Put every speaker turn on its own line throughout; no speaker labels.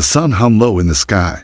The sun hung low in the sky,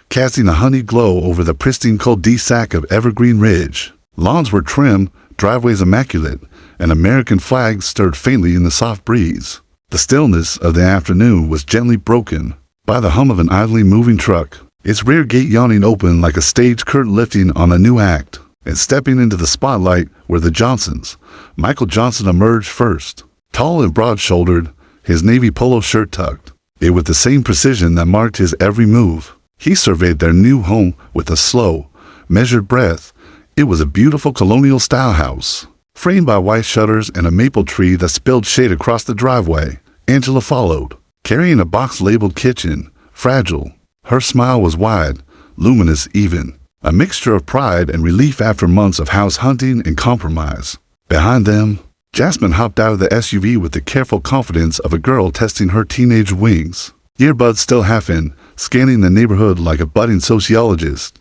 casting a honey glow over the pristine cul-de-sac of Evergreen Ridge. Lawns were trim, driveways immaculate, and American flags stirred faintly in the soft breeze. The stillness of the afternoon was gently broken by the hum of an idly moving truck, its rear gate yawning open like a stage curtain lifting on a new act. And stepping into the spotlight were the Johnsons. Michael Johnson emerged first, tall and broad-shouldered, his navy polo shirt tucked, it with the same precision that marked his every move. He surveyed their new home with a slow, measured breath. It was a beautiful colonial-style house, framed by white shutters and a maple tree that spilled shade across the driveway. Angela followed, carrying a box labeled kitchen, fragile. Her smile was wide, luminous even, a mixture of pride and relief after months of house hunting and compromise. Behind them, Jasmine hopped out of the SUV with the careful confidence of a girl testing her teenage wings, earbuds still half in, scanning the neighborhood like a budding sociologist.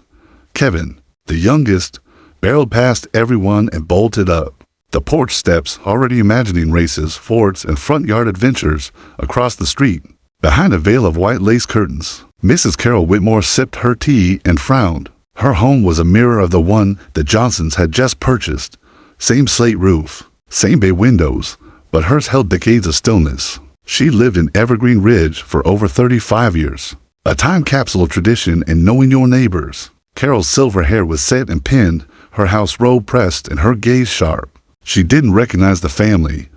Kevin, the youngest, barreled past everyone and bolted up the porch steps, already imagining races, forts, and front yard adventures across the street. Behind a veil of white lace curtains, Mrs. Carol Whitmore sipped her tea and frowned. Her home was a mirror of the one the Johnsons had just purchased. Same slate roof, same bay windows, but hers held decades of stillness. She lived in Evergreen Ridge for over 35 years. A time capsule of tradition and knowing your neighbors. Carol's silver hair was set and pinned, her house robe pressed and her gaze sharp. She didn't recognize the family.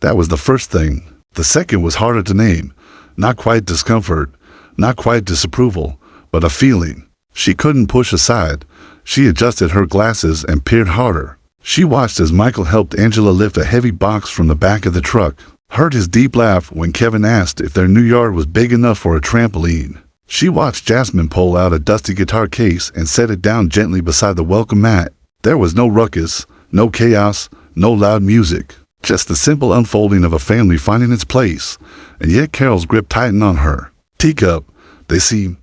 That was the first thing. The second was harder to name. Not quite discomfort, not quite disapproval, but a feeling she couldn't push aside. She adjusted her glasses and peered harder. She watched as Michael helped Angela lift a heavy box from the back of the truck, heard his deep laugh when Kevin asked if their new yard was big enough for a trampoline. She watched Jasmine pull out a dusty guitar case and set it down gently beside the welcome mat. There was no ruckus, no chaos, no loud music, just the simple unfolding of a family finding its place. And yet Carol's grip tightened on her. Teacup, they seem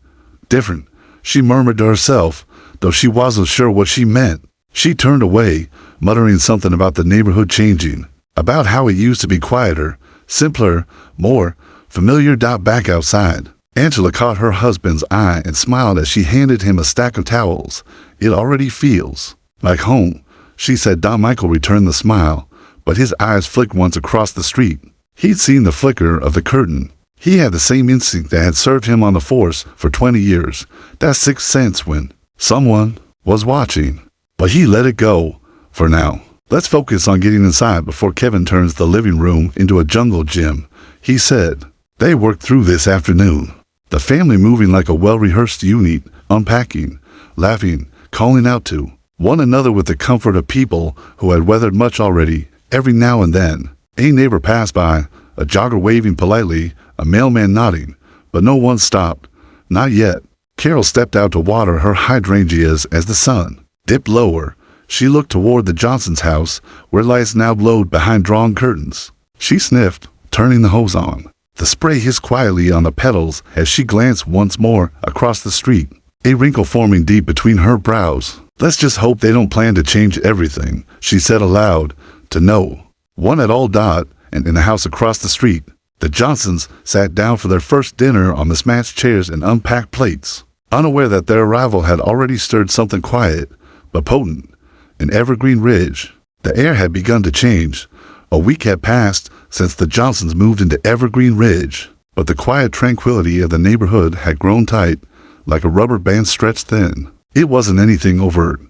different, she murmured to herself, though she wasn't sure what she meant. She turned away, muttering something about the neighborhood changing, about how it used to be quieter, simpler, more familiar. Back outside, Angela caught her husband's eye and smiled as she handed him a stack of towels. It already feels like home, she said. Michael returned the smile, but his eyes flicked once across the street. He'd seen the flicker of the curtain. He had the same instinct that had served him on the force for 20 years, that sixth sense when someone was watching. But he let it go, for now. Let's focus on getting inside before Kevin turns the living room into a jungle gym, he said. They worked through this afternoon, the family moving like a well-rehearsed unit, unpacking, laughing, calling out to one another with the comfort of people who had weathered much already. Every now and then, a neighbor passed by, a jogger waving politely, a mailman nodding, but no one stopped. Not yet. Carol stepped out to water her hydrangeas as the sun dipped lower. She looked toward the Johnsons' house, where lights now glowed behind drawn curtains. She sniffed, turning the hose on. The spray hissed quietly on the petals as she glanced once more across the street, a wrinkle forming deep between her brows. Let's just hope they don't plan to change everything, she said aloud, to no one at all. And in the house across the street, the Johnsons sat down for their first dinner on mismatched chairs and unpacked plates, unaware that their arrival had already stirred something quiet but potent in Evergreen Ridge. The air had begun to change. A week had passed since the Johnsons moved into Evergreen Ridge, but the quiet tranquility of the neighborhood had grown tight, like a rubber band stretched thin. It wasn't anything overt,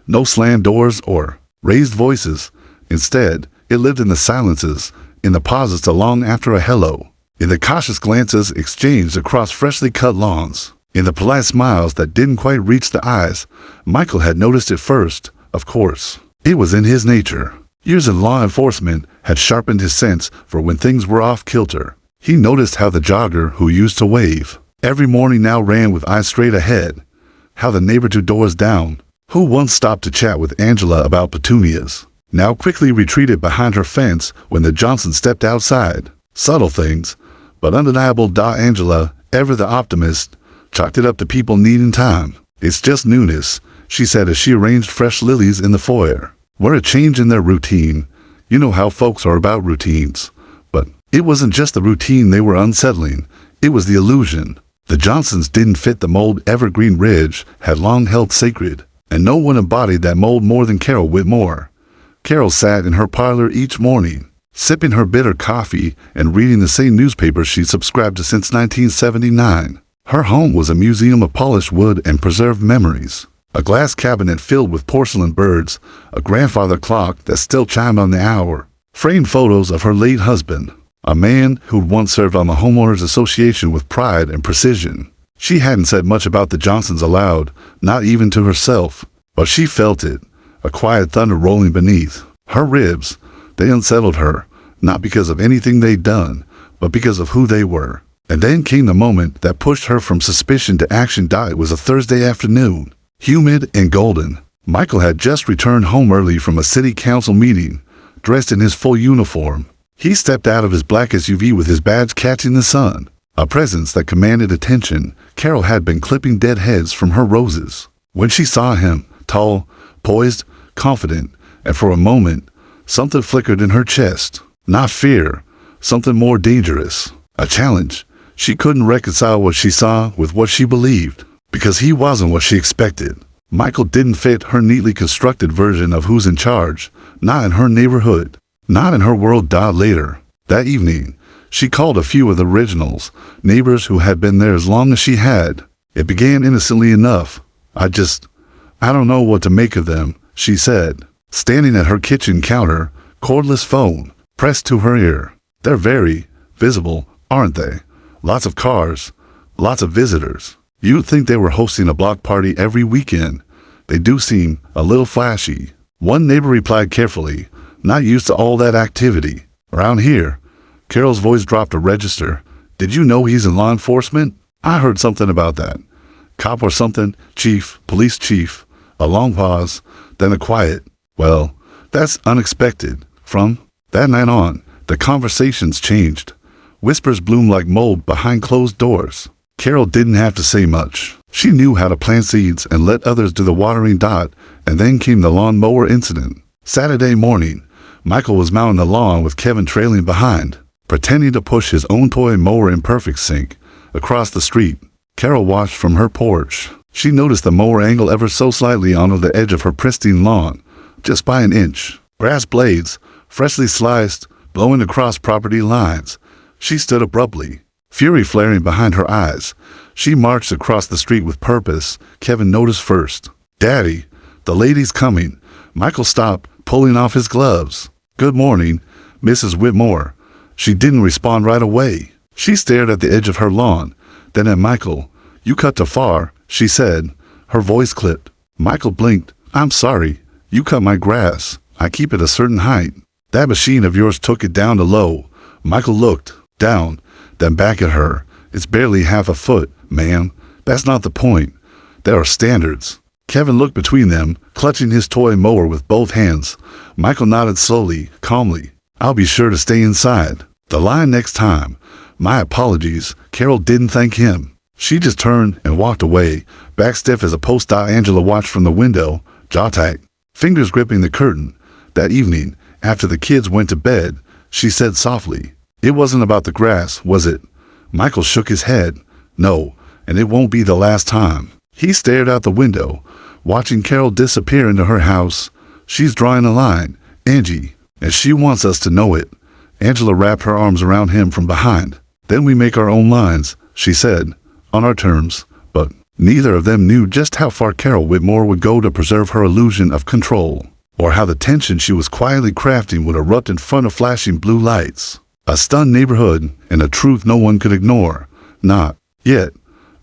no slammed doors or raised voices. Instead, it lived in the silences, in the pauses to long after a hello, in the cautious glances exchanged across freshly cut lawns, in the polite smiles that didn't quite reach the eyes. Michael had noticed it first, of course. It was in his nature. Years in law enforcement had sharpened his sense for when things were off kilter. He noticed how the jogger who used to wave every morning now ran with eyes straight ahead, how the neighbor 2 doors down, who once stopped to chat with Angela about petunias, now quickly retreated behind her fence when the Johnsons stepped outside. Subtle things, but undeniable. Angela, ever the optimist, chalked it up to people needing time. It's just newness, she said as she arranged fresh lilies in the foyer. Were a change in their routine. You know how folks are about routines. But it wasn't just the routine they were unsettling. It was the illusion. The Johnsons didn't fit the mold Evergreen Ridge had long held sacred, and no one embodied that mold more than Carol Whitmore. Carol sat in her parlor each morning, sipping her bitter coffee and reading the same newspaper she'd subscribed to since 1979. Her home was a museum of polished wood and preserved memories. A glass cabinet filled with porcelain birds, a grandfather clock that still chimed on the hour, framed photos of her late husband, a man who'd once served on the Homeowners Association with pride and precision. She hadn't said much about the Johnsons aloud, not even to herself, but she felt it, a quiet thunder rolling beneath. Her ribs, they unsettled her, not because of anything they'd done, but because of who they were. And then came the moment that pushed her from suspicion to action. It was a Thursday afternoon, humid and golden. Michael had just returned home early from a city council meeting, dressed in his full uniform. He stepped out of his black SUV with his badge catching the sun, a presence that commanded attention. Carol had been clipping dead heads from her roses. When she saw him, tall, poised, confident, and for a moment, something flickered in her chest. Not fear, something more dangerous. A challenge. She couldn't reconcile what she saw with what she believed, because he wasn't what she expected. Michael didn't fit her neatly constructed version of who's in charge, not in her neighborhood, not in her world. Later, that evening, she called a few of the originals, neighbors who had been there as long as she had. It began innocently enough. I don't know what to make of them, she said, standing at her kitchen counter, cordless phone pressed to her ear. They're very visible, aren't they? Lots of cars, lots of visitors. You'd think they were hosting a block party every weekend. They do seem a little flashy. One neighbor replied carefully, not used to all that activity. Around here, Carol's voice dropped a register. Did you know he's in law enforcement? I heard something about that. Cop or something, chief, police chief. A long pause, then a quiet, well, that's unexpected. From that night on, the conversations changed. Whispers bloomed like mold behind closed doors. Carol didn't have to say much. She knew how to plant seeds and let others do the watering. And then came the lawn mower incident. Saturday morning, Michael was mowing the lawn with Kevin trailing behind, pretending to push his own toy mower in perfect sync across the street. Carol watched from her porch. She noticed the mower angle ever so slightly onto the edge of her pristine lawn, just by an inch. Grass blades, freshly sliced, blowing across property lines. She stood abruptly, fury flaring behind her eyes. She marched across the street with purpose. Kevin noticed first. Daddy, the lady's coming. Michael stopped, pulling off his gloves. Good morning, Mrs. Whitmore. She didn't respond right away. She stared at the edge of her lawn, then at Michael. You cut too far, she said, her voice clipped. Michael blinked. I'm sorry. You cut my grass. I keep it a certain height. That machine of yours took it down to low. Michael looked down, then back at her. It's barely half a foot, ma'am. That's not the point. There are standards. Kevin looked between them, clutching his toy mower with both hands. Michael nodded slowly, calmly. I'll be sure to stay inside. The line next time. My apologies. Carol didn't thank him. She just turned and walked away, back stiff as a post. Angela watched from the window, jaw tight, fingers gripping the curtain. That evening, after the kids went to bed, she said softly, It wasn't about the grass, was it? Michael shook his head. No, and it won't be the last time. He stared out the window, watching Carol disappear into her house. She's drawing a line, Angie, and she wants us to know it. Angela wrapped her arms around him from behind. Then we make our own lines, she said, on our terms. But neither of them knew just how far Carol Whitmore would go to preserve her illusion of control, or how the tension she was quietly crafting would erupt in front of flashing blue lights. A stunned neighborhood and a truth no one could ignore. Not yet,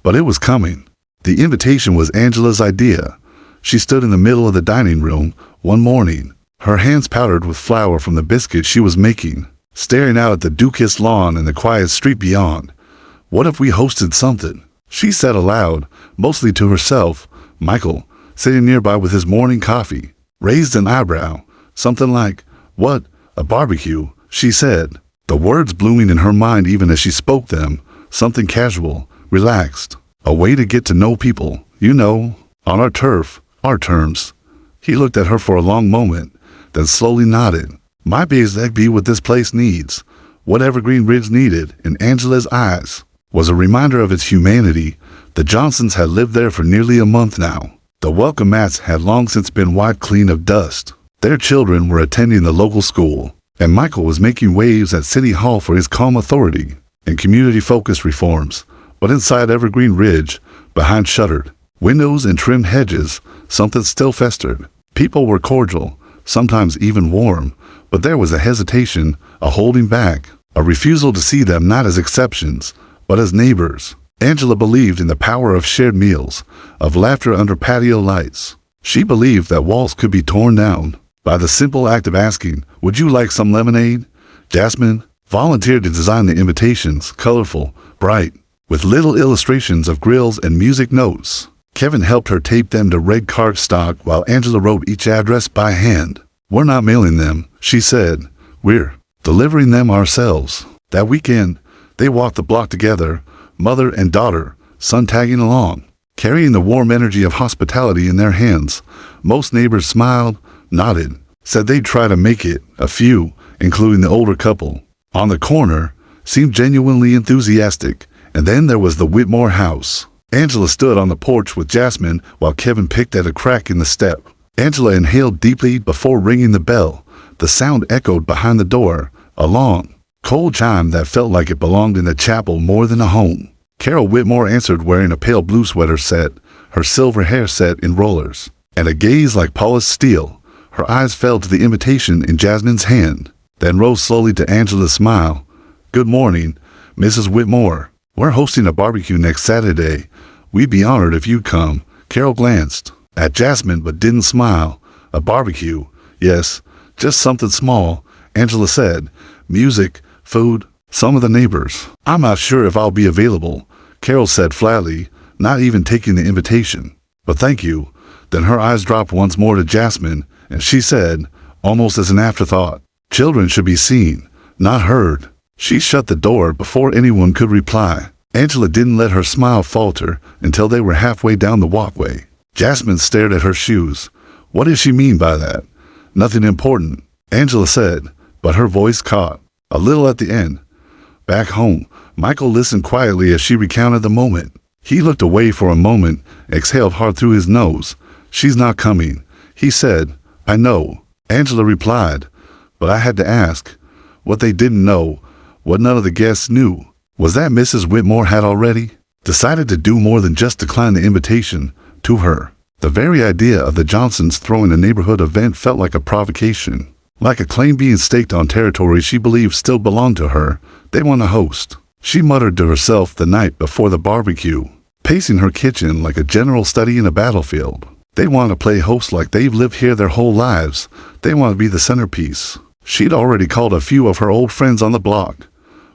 but it was coming. The invitation was Angela's idea. She stood in the middle of the dining room one morning, her hands powdered with flour from the biscuits she was making, staring out at the dew-kissed lawn and the quiet street beyond. What if we hosted something? She said aloud, mostly to herself. Michael, sitting nearby with his morning coffee, raised an eyebrow. Something like, what, a barbecue, she said. The words blooming in her mind even as she spoke them. Something casual, relaxed. A way to get to know people, you know, on our turf, our terms. He looked at her for a long moment, then slowly nodded. Might be exactly what this place needs, what Evergreen Ridge needed in Angela's eyes. was a reminder of its humanity. The Johnsons had lived there for nearly a month now. The welcome mats had long since been wiped clean of dust. Their children were attending the local school, and Michael was making waves at City Hall for his calm authority and community-focused reforms. But inside Evergreen Ridge, behind shuttered windows and trimmed hedges, something still festered. People were cordial, sometimes even warm, but there was a hesitation, a holding back, a refusal to see them not as exceptions, but as neighbors. Angela believed in the power of shared meals, of laughter under patio lights. She believed that walls could be torn down by the simple act of asking, "Would you like some lemonade?" Jasmine volunteered to design the invitations, colorful, bright, with little illustrations of grills and music notes. Kevin helped her tape them to red cardstock while Angela wrote each address by hand. "We're not mailing them," she said. "We're delivering them ourselves." That weekend, they walked the block together, mother and daughter, son tagging along, carrying the warm energy of hospitality in their hands. Most neighbors smiled, nodded, said they'd try to make it. A few, including the older couple on the corner, seemed genuinely enthusiastic. And then there was the Whitmore house. Angela stood on the porch with Jasmine while Kevin picked at a crack in the step. Angela inhaled deeply before ringing the bell. The sound echoed behind the door, a long, cold chime that felt like it belonged in the chapel more than a home. Carol Whitmore answered wearing a pale blue sweater set, her silver hair set in rollers, and a gaze like polished steel. Her eyes fell to the invitation in Jasmine's hand, then rose slowly to Angela's smile. "Good morning, Mrs. Whitmore. We're hosting a barbecue next Saturday. We'd be honored if you'd come." Carol glanced at Jasmine but didn't smile. "A barbecue? Yes, just something small," Angela said. "Music, food, some of the neighbors." "I'm not sure if I'll be available," Carol said flatly, not even taking the invitation. "But thank you." Then her eyes dropped once more to Jasmine, and she said, almost as an afterthought, "Children should be seen, not heard." She shut the door before anyone could reply. Angela didn't let her smile falter until they were halfway down the walkway. Jasmine stared at her shoes. "What does she mean by that?" "Nothing important," Angela said, but her voice caught a little at the end. Back home, Michael listened quietly as she recounted the moment. He looked away for a moment, exhaled hard through his nose. "She's not coming," he said. "I know," Angela replied, "but I had to ask." What they didn't know, what none of the guests knew, was that Mrs. Whitmore had already decided to do more than just decline the invitation. To her, the very idea of the Johnsons throwing a neighborhood event felt like a provocation, like a claim being staked on territory she believed still belonged to her. They want to host, she muttered to herself the night before the barbecue, pacing her kitchen like a general studying a battlefield. They want to play host like they've lived here their whole lives. They want to be the centerpiece. She'd already called a few of her old friends on the block,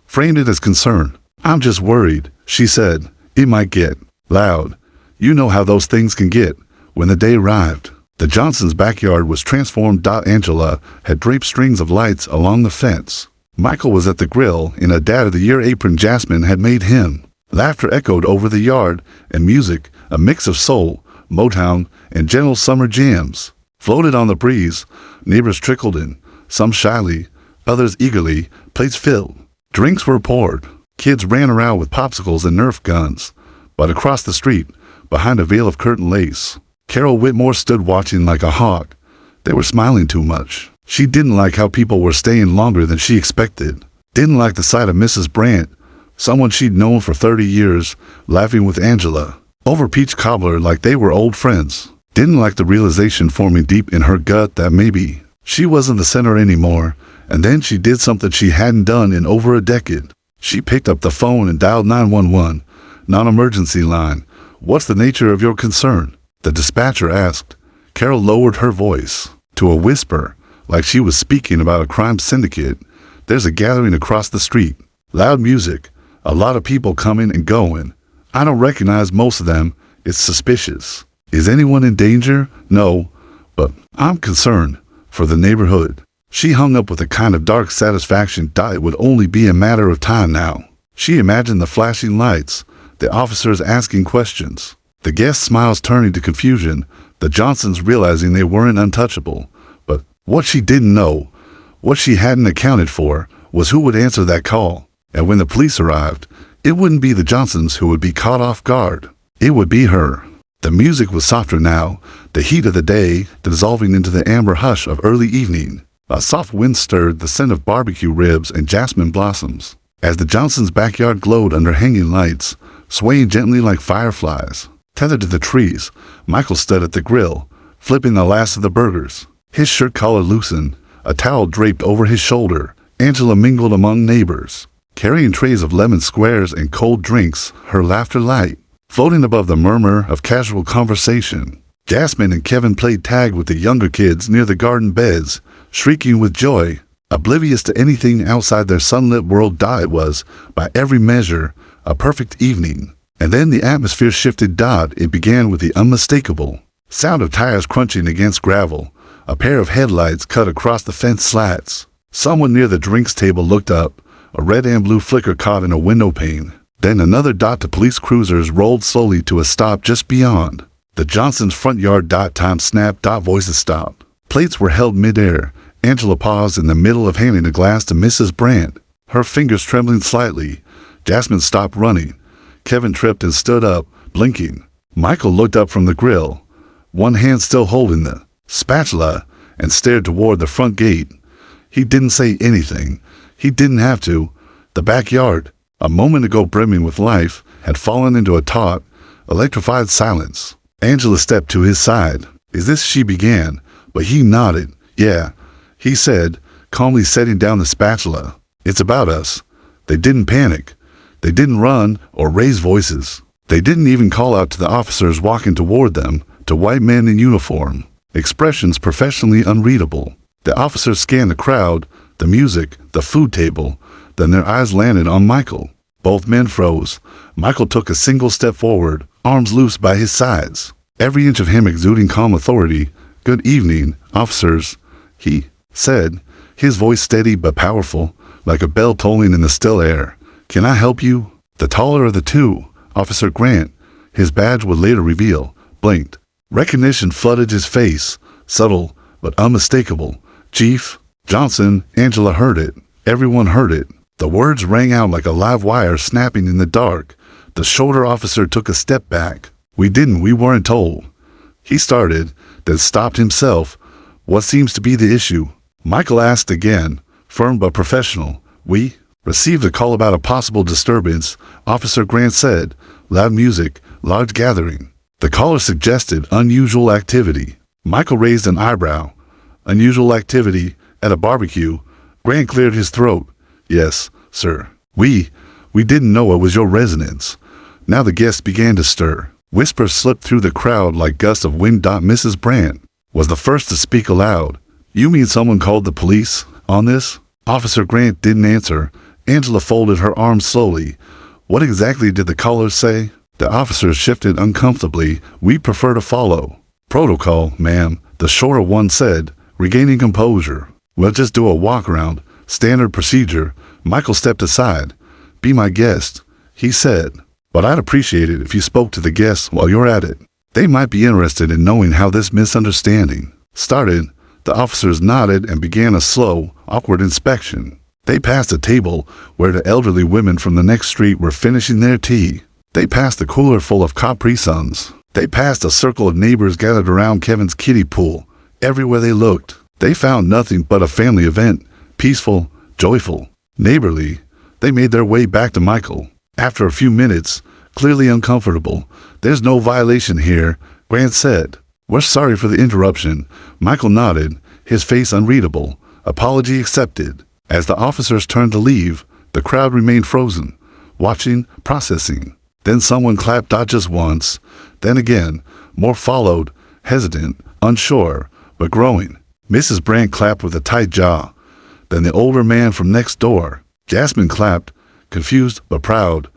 framed it as concern. "I'm just worried," she said. "It might get loud. You know how those things can get." When the day arrived, the Johnsons' backyard was transformed. Angela had draped strings of lights along the fence. Michael was at the grill in a Dad of the Year apron Jasmine had made him. Laughter echoed over the yard, and music, a mix of soul, Motown, and gentle summer jams, floated on the breeze. Neighbors trickled in, some shyly, others eagerly, plates filled. Drinks were poured. Kids ran around with popsicles and Nerf guns. But across the street, behind a veil of curtain lace, Carol Whitmore stood watching like a hawk. They were smiling too much. She didn't like how people were staying longer than she expected. Didn't like the sight of Mrs. Brandt, someone she'd known for 30 years, laughing with Angela over peach cobbler like they were old friends. Didn't like the realization forming deep in her gut that maybe she wasn't the center anymore. And then she did something she hadn't done in over a decade. She picked up the phone and dialed 911, non-emergency line. "What's the nature of your concern?" the dispatcher asked. Carol lowered her voice to a whisper, like she was speaking about a crime syndicate. "There's a gathering across the street. Loud music. A lot of people coming and going. I don't recognize most of them. It's suspicious. Is anyone in danger? No, but I'm concerned for the neighborhood." She hung up with a kind of dark satisfaction. It would only be a matter of time now. She imagined the flashing lights, the officers asking questions, the guests' smiles turning to confusion, the Johnsons realizing they weren't untouchable. But what she didn't know, what she hadn't accounted for, was who would answer that call. And when the police arrived, It wouldn't be the Johnsons who would be caught off guard. It would be her. The music was softer now, the heat of the day dissolving into the amber hush of early evening. A soft wind stirred the scent of barbecue ribs and jasmine blossoms. As the Johnsons' backyard glowed under hanging lights, swaying gently like fireflies. Tethered to the trees, Michael stood at the grill, flipping the last of the burgers. His shirt collar loosened, a towel draped over his shoulder. Angela mingled among neighbors, carrying trays of lemon squares and cold drinks, her laughter light, floating above the murmur of casual conversation. Jasmine and Kevin played tag with the younger kids near the garden beds, shrieking with joy, oblivious to anything outside their sunlit world. It was, by every measure, a perfect evening. And then the atmosphere shifted. It began with the unmistakable sound of tires crunching against gravel, a pair of headlights cut across the fence slats. Someone near the drinks table looked up, a red and blue flicker caught in a window pane. Then another. The police cruisers rolled slowly to a stop just beyond the Johnsons' front yard. Time snapped. Voices stopped. Plates were held midair. Angela paused in the middle of handing a glass to Mrs. Brandt, her fingers trembling slightly. Jasmine stopped running. Kevin tripped and stood up, blinking. Michael looked up from the grill, one hand still holding the spatula, and stared toward the front gate. He didn't say anything. He didn't have to. The backyard, a moment ago brimming with life, had fallen into a taut, electrified silence. Angela stepped to his side. "Is this?" she began, but he nodded. "Yeah," he said, calmly setting down the spatula. "It's about us." They didn't panic. They didn't run or raise voices. They didn't even call out to the officers walking toward them, to white men in uniform, expressions professionally unreadable. The officers scanned the crowd, the music, the food table. Then their eyes landed on Michael. Both men froze. Michael took a single step forward, arms loose by his sides, every inch of him exuding calm authority. "Good evening, officers," he said, his voice steady but powerful, like a bell tolling in the still air. "Can I help you?" The taller of the two, Officer Grant, his badge would later reveal, blinked. Recognition flooded his face, subtle but unmistakable. "Chief Johnson." Angela heard it. Everyone heard it. The words rang out like a live wire snapping in the dark. The shorter officer took a step back. We weren't told." He started, then stopped himself. "What seems to be the issue?" Michael asked again, firm but professional. "We received a call about a possible disturbance," Officer Grant said. "Loud music, large gathering." The caller suggested unusual activity. Michael raised an eyebrow. "Unusual activity at a barbecue?" Grant cleared his throat. "Yes, sir. We didn't know it was your residence." Now the guests began to stir. Whispers slipped through the crowd like gusts of wind. Mrs. Brandt was the first to speak aloud. "You mean someone called the police on this?" Officer Grant didn't answer. Angela folded her arms slowly. "What exactly did the callers say?" The officers shifted uncomfortably. "We prefer to follow protocol, ma'am," the shorter one said, regaining composure. "We'll just do a walk around. Standard procedure." Michael stepped aside. "Be my guest," he said. "But I'd appreciate it if you spoke to the guests while you're at it. They might be interested in knowing how this misunderstanding started." The officers nodded and began a slow, awkward inspection. They passed a table where the elderly women from the next street were finishing their tea. They passed a cooler full of Capri Suns. They passed a circle of neighbors gathered around Kevin's kiddie pool. Everywhere they looked, they found nothing but a family event, peaceful, joyful, neighborly. They made their way back to Michael. After a few minutes, clearly uncomfortable. "There's no violation here," Grant said. "We're sorry for the interruption." Michael nodded, his face unreadable. Apology accepted. As the officers turned to leave, the crowd remained frozen, watching, processing. Then someone clapped, not just once. Then again, more followed, hesitant, unsure, but growing. Mrs. Brandt clapped with a tight jaw. Then the older man from next door. Jasmine clapped, confused but proud.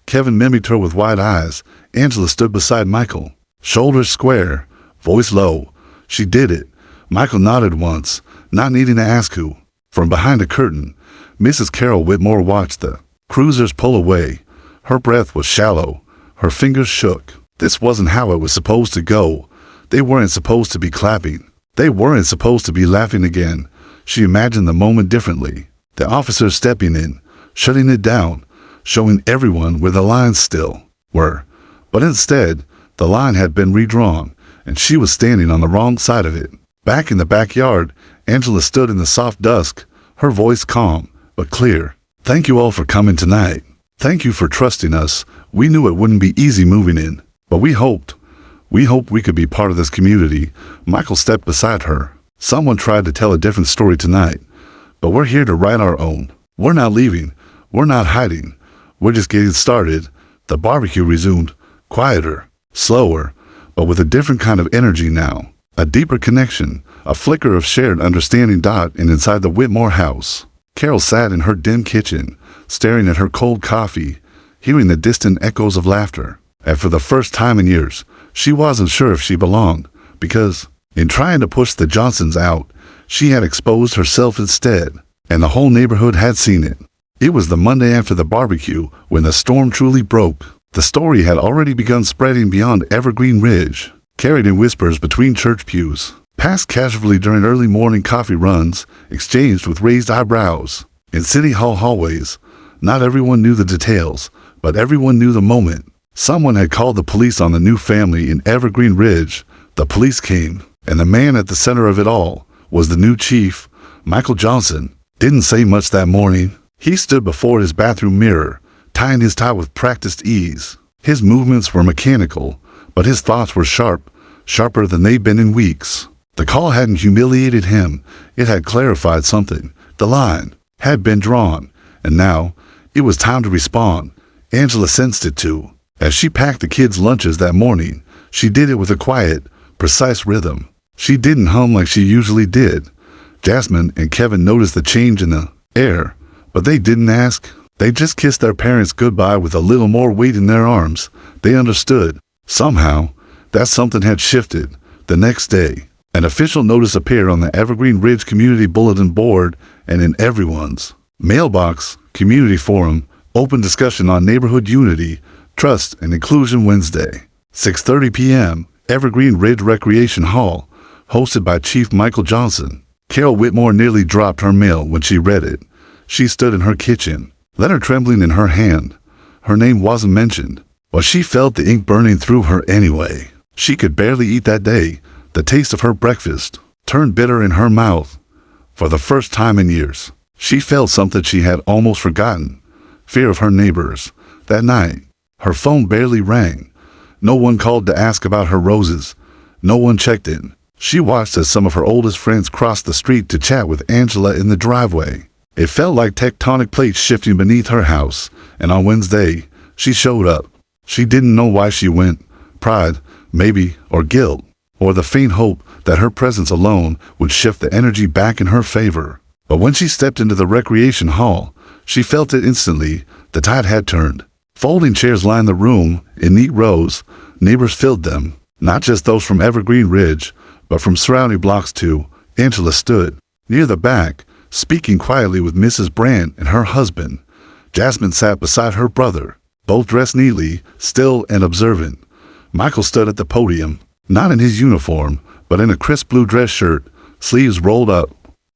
Kevin mimicked her with wide eyes. Angela stood beside Michael, shoulders square, voice low. She did it. Michael nodded once, not needing to ask who. From behind a curtain, Mrs. Carol Whitmore watched the cruisers pull away. Her breath was shallow. Her fingers shook. This wasn't how it was supposed to go. They weren't supposed to be clapping. They weren't supposed to be laughing again. She imagined the moment differently. The officers stepping in, shutting it down. showing everyone where the lines still were. But instead, the line had been redrawn, and she was standing on the wrong side of it. Back in the backyard, Angela stood in the soft dusk, her voice calm but clear. "Thank you all for coming tonight. Thank you for trusting us. We knew it wouldn't be easy moving in, but we hoped we could be part of this community." Michael stepped beside her. "Someone tried to tell a different story tonight, but we're here to write our own. We're not leaving. We're not hiding. We're just getting started." The barbecue resumed, quieter, slower, but with a different kind of energy now. A deeper connection, a flicker of shared understanding. And inside the Whitmore house, Carol sat in her dim kitchen, staring at her cold coffee, hearing the distant echoes of laughter. And for the first time in years, she wasn't sure if she belonged, because, in trying to push the Johnsons out, she had exposed herself instead, and the whole neighborhood had seen it. It was the Monday after the barbecue when the storm truly broke. The story had already begun spreading beyond Evergreen Ridge, carried in whispers between church pews, passed casually during early morning coffee runs, exchanged with raised eyebrows. In City Hall hallways, not everyone knew the details, but everyone knew the moment. Someone had called the police on the new family in Evergreen Ridge. The police came, and the man at the center of it all was the new chief, Michael Johnson. Didn't say much that morning. He stood before his bathroom mirror, tying his tie with practiced ease. His movements were mechanical, but his thoughts were sharp, sharper than they'd been in weeks. The call hadn't humiliated him. It had clarified something. The line had been drawn, and now it was time to respond. Angela sensed it too. As she packed the kids' lunches that morning, she did it with a quiet, precise rhythm. She didn't hum like she usually did. Jasmine and Kevin noticed the change in the air, but they didn't ask. They just kissed their parents goodbye with a little more weight in their arms. They understood. Somehow, that something had shifted. The next day, an official notice appeared on the Evergreen Ridge Community Bulletin Board and in everyone's mailbox. Community Forum, open discussion on neighborhood unity, trust, and inclusion Wednesday, 6:30 p.m., Evergreen Ridge Recreation Hall, hosted by Chief Michael Johnson. Carol Whitmore nearly dropped her mail when she read it. She stood in her kitchen, letter trembling in her hand. Her name wasn't mentioned, but she felt the ink burning through her anyway. She could barely eat that day. The taste of her breakfast turned bitter in her mouth. For the first time in years, she felt something she had almost forgotten. Fear of her neighbors. That night, her phone barely rang. No one called to ask about her roses. No one checked in. She watched as some of her oldest friends crossed the street to chat with Angela in the driveway. It felt like tectonic plates shifting beneath her house, and on Wednesday, she showed up. She didn't know why she went. Pride, maybe, or guilt, or the faint hope that her presence alone would shift the energy back in her favor. But when she stepped into the recreation hall, she felt it instantly. The tide had turned. Folding chairs lined the room in neat rows. Neighbors filled them, not just those from Evergreen Ridge, but from surrounding blocks too. Angela stood near the back, speaking quietly with Mrs. Brandt and her husband. Jasmine sat beside her brother, both dressed neatly, still and observant. Michael stood at the podium, not in his uniform, but in a crisp blue dress shirt, sleeves rolled up,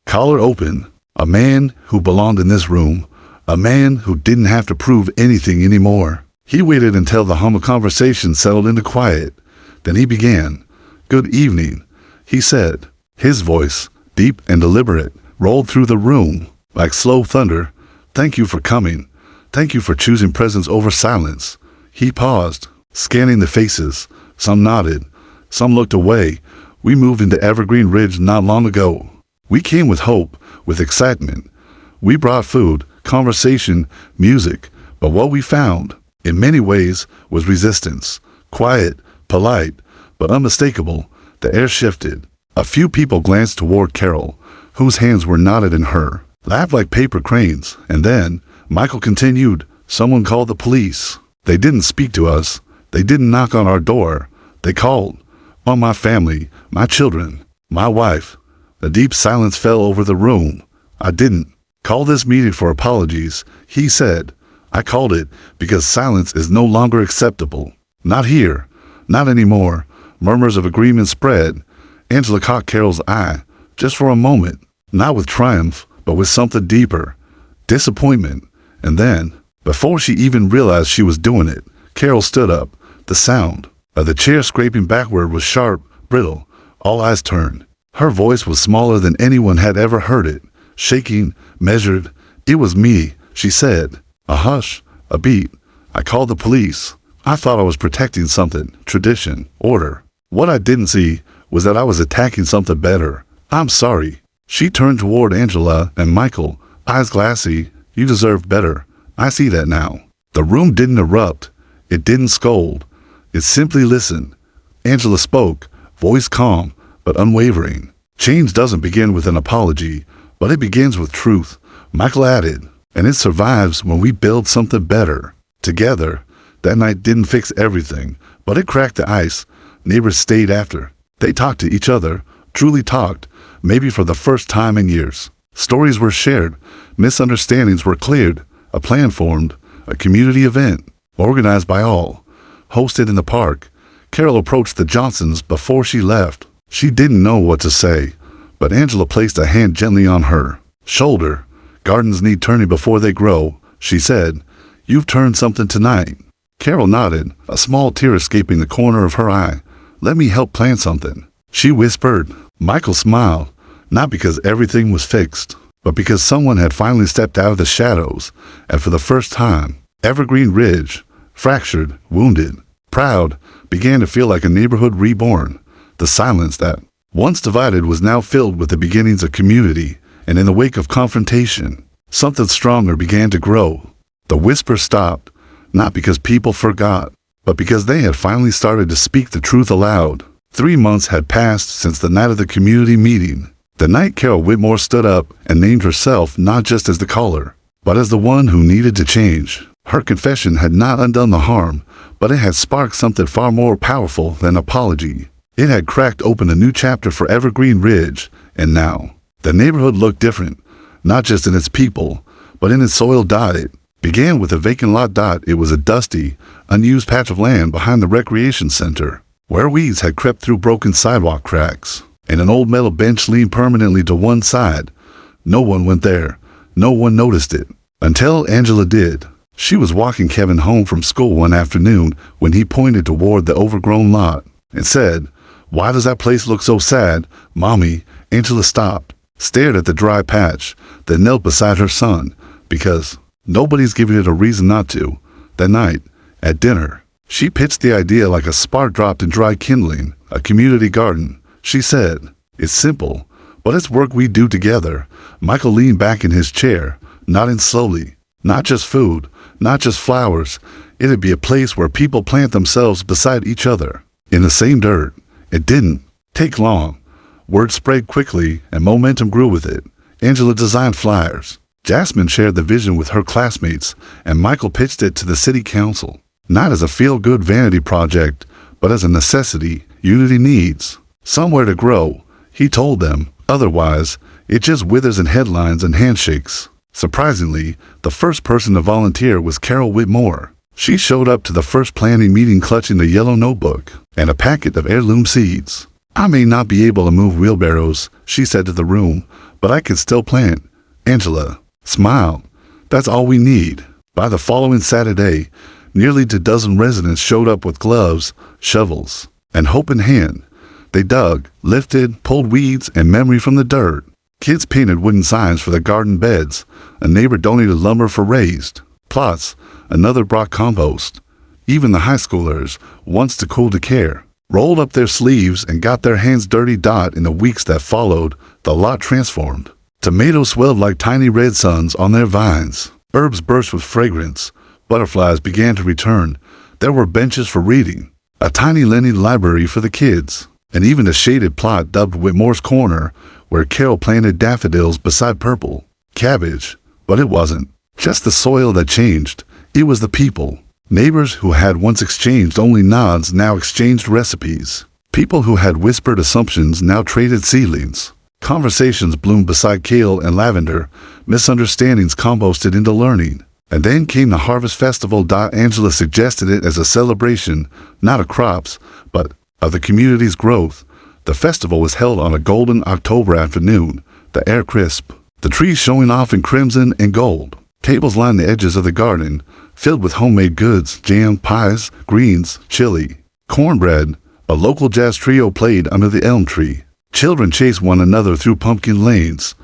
collar open. A man who belonged in this room, a man who didn't have to prove anything anymore. He waited until the hum of conversation settled into quiet. Then he began. "Good evening," he said. His voice, deep and deliberate, rolled through the room like slow thunder. "Thank you for coming. Thank you for choosing presence over silence." He paused, scanning the faces. Some nodded. Some looked away. "We moved into Evergreen Ridge not long ago. We came with hope, with excitement. We brought food, conversation, music. But what we found, in many ways, was resistance. Quiet, polite, but unmistakable. The air shifted. A few people glanced toward Carol, whose hands were knotted in her, laughed like paper cranes. And then, Michael continued, "Someone called the police. They didn't speak to us. They didn't knock on our door. They called on my family, my children, my wife." A deep silence fell over the room. "I didn't call this meeting for apologies," he said. "I called it because silence is no longer acceptable. Not here. Not anymore." Murmurs of agreement spread. Angela caught Carol's eye, just for a moment, not with triumph, but with something deeper. Disappointment. And then, Before she even realized she was doing it, Carol stood up. The sound of the chair scraping backward was sharp, brittle. All eyes turned. Her voice was smaller than anyone had ever heard it, shaking, measured. "It was me," she said. A hush, a beat. "I called the police. I thought I was protecting something, tradition, order. What I didn't see was that I was attacking something better. I'm sorry." She turned toward Angela and Michael, eyes glassy. "You deserve better. I see that now." The room didn't erupt. It didn't scold. It simply listened. Angela spoke, voice calm but unwavering. "Change doesn't begin with an apology, but it begins with truth," Michael added. "And it survives when we build something better. Together." That night didn't fix everything, but it cracked the ice. Neighbors stayed after. They talked to each other, truly talked, maybe for the first time in years. Stories were shared, misunderstandings were cleared, a plan formed, a community event, organized by all, hosted in the park. Carol approached the Johnsons before she left. She didn't know what to say, but Angela placed a hand gently on her shoulder. "Gardens need turning before they grow," she said. "You've turned something tonight." Carol nodded, a small tear escaping the corner of her eye. "Let me help plant something," she whispered. Michael smiled, not because everything was fixed, but because someone had finally stepped out of the shadows, and for the first time, Evergreen Ridge, fractured, wounded, proud, began to feel like a neighborhood reborn. The silence that once divided was now filled with the beginnings of community, and in the wake of confrontation, something stronger began to grow. The whisper stopped, not because people forgot, but because they had finally started to speak the truth aloud. 3 months had passed since the night of the community meeting, the night Carol Whitmore stood up and named herself not just as the caller, but as the one who needed to change. Her confession had not undone the harm, but it had sparked something far more powerful than apology. It had cracked open a new chapter for Evergreen Ridge, and now, the neighborhood looked different, not just in its people, but in its soil. It began with a vacant lot. It was a dusty, unused patch of land behind the recreation center, where weeds had crept through broken sidewalk cracks, and an old metal bench leaned permanently to one side. No one went there. No one noticed it. Until Angela did. She was walking Kevin home from school one afternoon when he pointed toward the overgrown lot and said, "Why does that place look so sad, Mommy?" Angela stopped, stared at the dry patch, then knelt beside her son. "Because nobody's giving it a reason not to." That night, at dinner, she pitched the idea like a spark dropped in dry kindling. "A community garden," she said. "It's simple, but it's work we do together." Michael leaned back in his chair, nodding slowly. "Not just food, not just flowers. It'd be a place where people plant themselves beside each other, in the same dirt." It didn't take long. Word spread quickly, and momentum grew with it. Angela designed flyers. Jasmine shared the vision with her classmates, and Michael pitched it to the city council. Not as a feel-good vanity project, but as a necessity unity needs. Somewhere to grow, he told them. Otherwise, it just withers in headlines and handshakes. Surprisingly, the first person to volunteer was Carol Whitmore. She showed up to the first planning meeting clutching a yellow notebook and a packet of heirloom seeds. "I may not be able to move wheelbarrows," she said to the room, "but I can still plant." Angela smiled. "That's all we need." By the following Saturday, nearly 24 residents showed up with gloves, shovels, and hope in hand. They dug, lifted, pulled weeds and memory from the dirt. Kids painted wooden signs for the garden beds. A neighbor donated lumber for raised plots. Another brought compost. Even the high schoolers, once too cool to care, rolled up their sleeves and got their hands dirty. In the weeks that followed, the lot transformed. Tomatoes swelled like tiny red suns on their vines. Herbs burst with fragrance. Butterflies began to return. There were benches for reading, a tiny linen library for the kids, and even a shaded plot dubbed Whitmore's Corner, where Carol planted daffodils beside purple cabbage. But it wasn't just the soil that changed. It was the people. Neighbors who had once exchanged only nods now exchanged recipes. People who had whispered assumptions now traded seedlings. Conversations bloomed beside kale and lavender. Misunderstandings composted into learning. And then came the Harvest Festival. Angela suggested it as a celebration, not of crops, but of the community's growth. The festival was held on a golden October afternoon, the air crisp, the trees showing off in crimson and gold. Tables lined the edges of the garden, filled with homemade goods, jam, pies, greens, chili, cornbread. A local jazz trio played under the elm tree. Children chased one another through pumpkin lanes.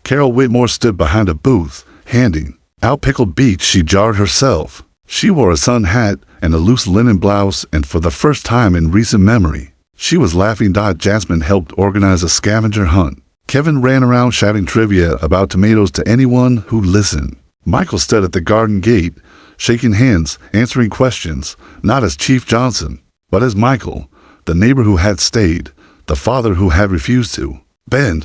Carol Whitmore stood behind a booth, handing out pickled beets she jarred herself. She wore a sun hat and a loose linen blouse, and for the first time in recent memory, she was laughing. Jasmine helped organize a scavenger hunt. Kevin ran around shouting trivia about tomatoes to anyone who listened. Michael stood at the garden gate, shaking hands, answering questions, not as Chief Johnson, but as Michael, the neighbor who had stayed, the father who had refused to. Ben,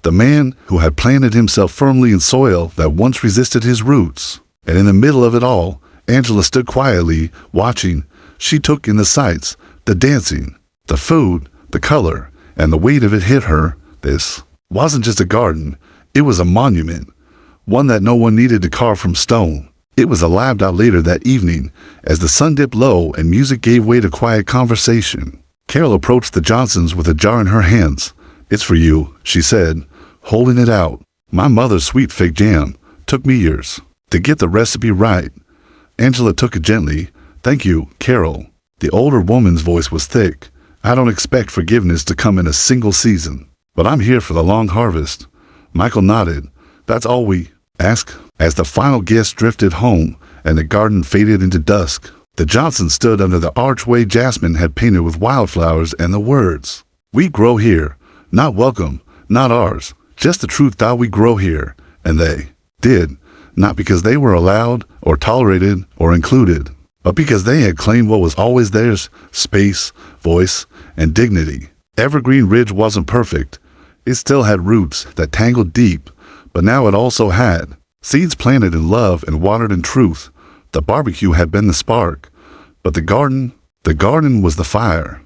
the man who had planted himself firmly in soil that once resisted his roots. And in the middle of it all, Angela stood quietly, watching. She took in the sights, the dancing, the food, the color, and the weight of it hit her. This wasn't just a garden, it was a monument, one that no one needed to carve from stone. It was labbed out later that evening, as the sun dipped low and music gave way to quiet conversation. Carol approached the Johnsons with a jar in her hands. "It's for you," she said, holding it out. "My mother's sweet fig jam. Took me years to get the recipe right." Angela took it gently. "Thank you, Carol." The older woman's voice was thick. "I don't expect forgiveness to come in a single season, but I'm here for the long harvest." Michael nodded. "That's all we ask." As the final guest drifted home and the garden faded into dusk, the Johnsons stood under the archway Jasmine had painted with wildflowers and the words, "We grow here. Not welcome, not ours. Just the truth that we grow here." And they did, not because they were allowed or tolerated or included, but because they had claimed what was always theirs: space, voice, and dignity. Evergreen Ridge wasn't perfect. It still had roots that tangled deep, but now it also had seeds planted in love and watered in truth. The barbecue had been the spark, but the garden was the fire.